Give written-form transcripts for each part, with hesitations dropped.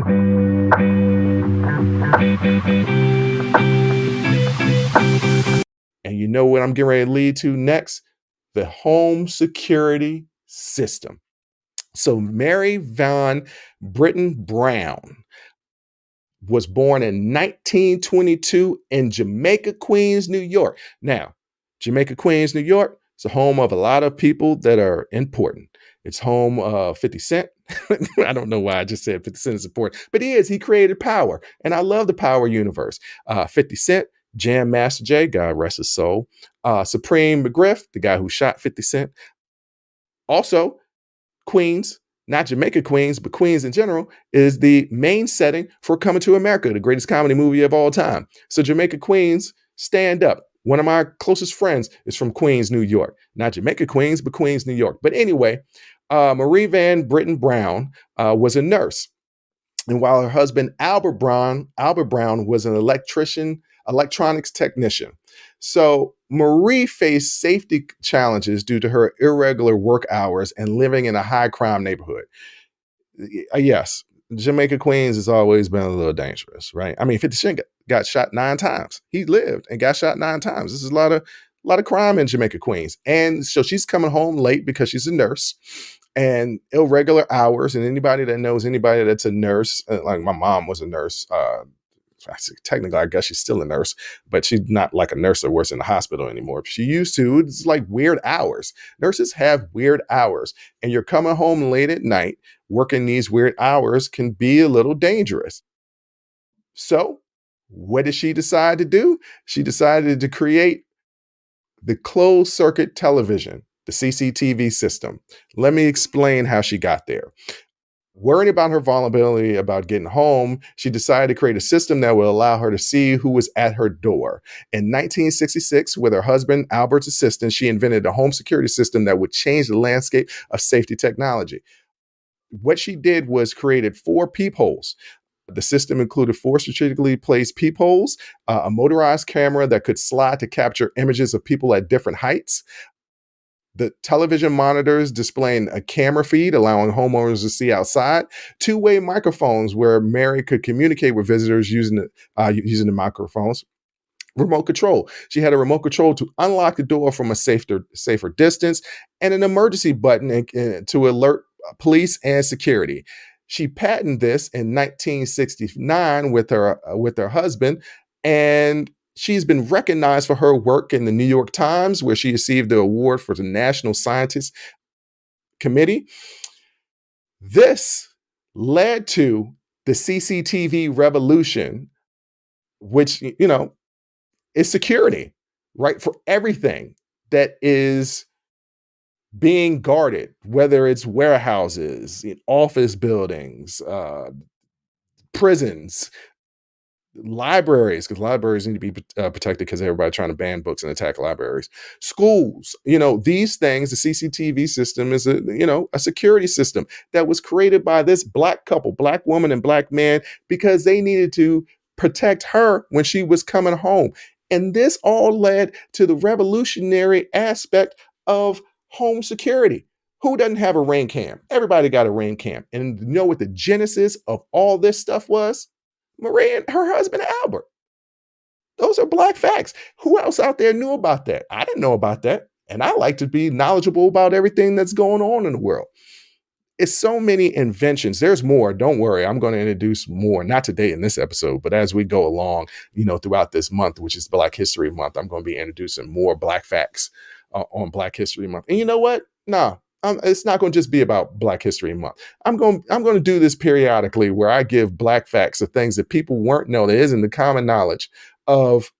And you know what I'm getting ready to lead to next? The home security system. So Mary Van Brittain Brown was born in 1922 in Jamaica Queens, New York. Now, Jamaica Queens, New York, it's the home of a lot of people that are important. It's home of 50 Cent. I don't know why I just said 50 Cent is important, but he is. He created power. And I love the power universe. 50 Cent, Jam Master Jay, God rest his soul. Supreme McGriff, the guy who shot 50 Cent. Also, Queens, not Jamaica Queens, but Queens in general, is the main setting for Coming to America, the greatest comedy movie of all time. So Jamaica Queens, stand up. One of my closest friends is from Queens, New York. Not Jamaica Queens, but Queens, New York. But anyway, Mary Van Brittain Brown was a nurse. And while her husband, Albert Brown was an electronics technician. So Marie faced safety challenges due to her irregular work hours and living in a high crime neighborhood. Yes, Jamaica Queens has always been a little dangerous, right? I mean, 50 Cent got shot 9 times. He lived and got shot 9 times. This is a lot of crime in Jamaica Queens. And so she's coming home late because she's a nurse and irregular hours. And anybody that knows anybody that's a nurse, like my mom was a nurse. Technically, I guess she's still a nurse, but she's not like a nurse that works in the hospital anymore. She used to. It's like weird hours. Nurses have weird hours, and you're coming home late at night, working these weird hours can be a little dangerous. So, what did she decide to do? She decided to create the closed circuit television, the CCTV system. Let me explain how she got there. Worrying about her vulnerability about getting home, she decided to create a system that would allow her to see who was at her door. In 1966, with her husband, Albert's assistant, she invented a home security system that would change the landscape of safety technology. What she did was created 4 peepholes. The system included 4 strategically placed peepholes, a motorized camera that could slide to capture images of people at different heights, the television monitors displaying a camera feed, allowing homeowners to see outside, 2-way microphones where Mary could communicate with visitors using the microphones. Remote control. She had a remote control to unlock the door from a safer distance, and an emergency button to alert police and security. She patented this in 1969 with her husband, and she's been recognized for her work in the New York Times, where she received the award for the National Scientist Committee. This led to the CCTV revolution, which, is security, right? For everything that is being guarded, whether it's warehouses, office buildings, prisons, libraries, because libraries need to be protected because everybody's trying to ban books and attack libraries. Schools, these things. The CCTV system is a security system that was created by this black couple, black woman and black man, because they needed to protect her when she was coming home. And this all led to the revolutionary aspect of home security. Who doesn't have a Ring cam? Everybody got a Ring cam. And you know what the genesis of all this stuff was? Marie and her husband, Albert. Those are black facts. Who else out there knew about that? I didn't know about that. And I like to be knowledgeable about everything that's going on in the world. It's so many inventions. There's more. Don't worry. I'm going to introduce more, not today in this episode, but as we go along, throughout this month, which is Black History Month, I'm going to be introducing more black facts on Black History Month. And you know what? No, it's not going to just be about Black History Month. I'm going to do this periodically where I give black facts of things that people weren't know that isn't the common knowledge of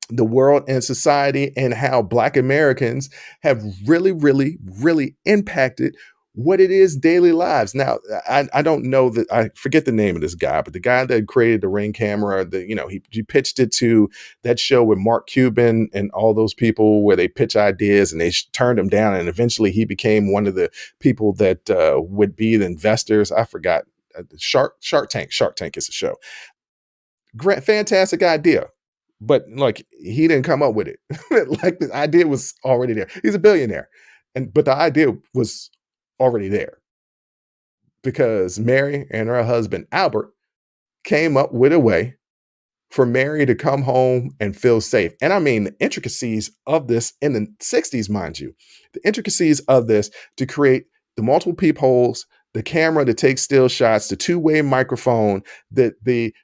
the world and society, and how Black Americans have really, really, really impacted what it is daily lives. Now, I don't know that, I forget the name of this guy, but the guy that created the Ring camera, he pitched it to that show with Mark Cuban and all those people where they pitch ideas and they turned him down. And eventually he became one of the people that would be the investors. I forgot. Shark Tank is a show. Great, fantastic idea. But like, he didn't come up with it. Like, the idea was already there. He's a billionaire. But the idea was already there. because Mary and her husband Albert came up with a way for Mary to come home and feel safe. And I mean, the intricacies of this in the 60s, mind you, the intricacies of this to create the multiple peepholes, the camera to take still shots, the two-way microphone, the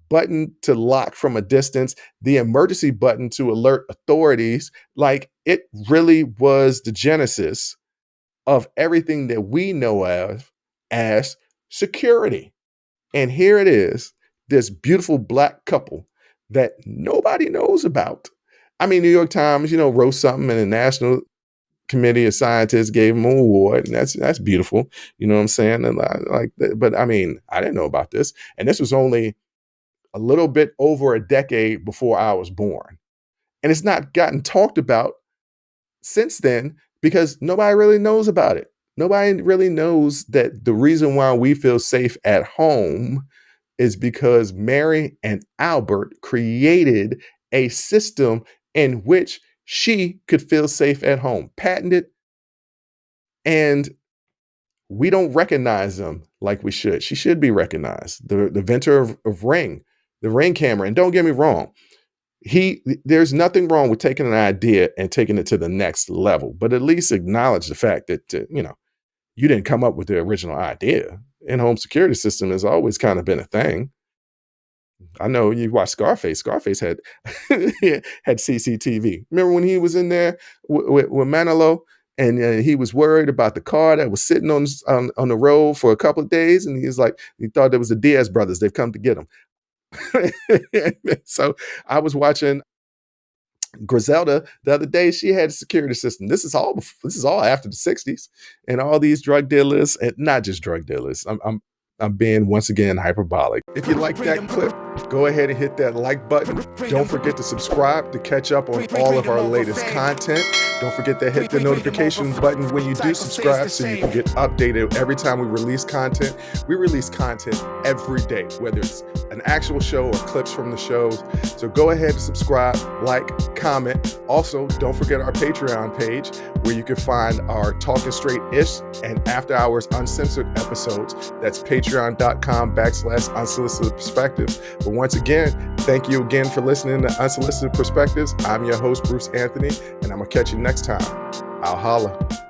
button to lock from a distance, the emergency button to alert authorities. Like, it really was the genesis of everything that we know of as security. And here it is, this beautiful Black couple that nobody knows about. I mean, New York Times, wrote something, and the National Committee of Scientists gave them an award, and that's beautiful. You know what I'm saying? And but I mean, I didn't know about this, and this was only a little bit over a decade before I was born, and it's not gotten talked about since then because nobody really knows about it. Nobody really knows that the reason why we feel safe at home is because Mary and Albert created a system in which she could feel safe at home, patented, and we don't recognize them like we should. She should be recognized. The inventor of Ring, the Ring camera. And don't get me wrong, there's nothing wrong with taking an idea and taking it to the next level, but at least acknowledge the fact that you didn't come up with the original idea. In-home security system has always kind of been a thing. I know you watch Scarface. Scarface had had CCTV. Remember when he was in there with Manolo, and he was worried about the car that was sitting on the road for a couple of days, and he thought it was the Diaz brothers. They've come to get him. So I was watching Griselda the other day. She had a security system. This is all after the 60s, and all these drug dealers, and not just drug dealers. I'm being, once again, hyperbolic. If you like that clip, go ahead and hit that like button. Don't forget to subscribe to catch up on all of our latest content. Don't forget to hit the notification button when you do subscribe so you can get updated every time we release content. We release content every day, whether it's an actual show or clips from the shows. So go ahead and subscribe, like, comment. Also, don't forget our Patreon page where you can find our Talking Straight-ish and After Hours Uncensored episodes. That's patreon.com/unsolicited perspectives. But once again, thank you again for listening to Unsolicited Perspectives. I'm your host, Bruce Anthony, and I'm going to catch you next time. I'll holla.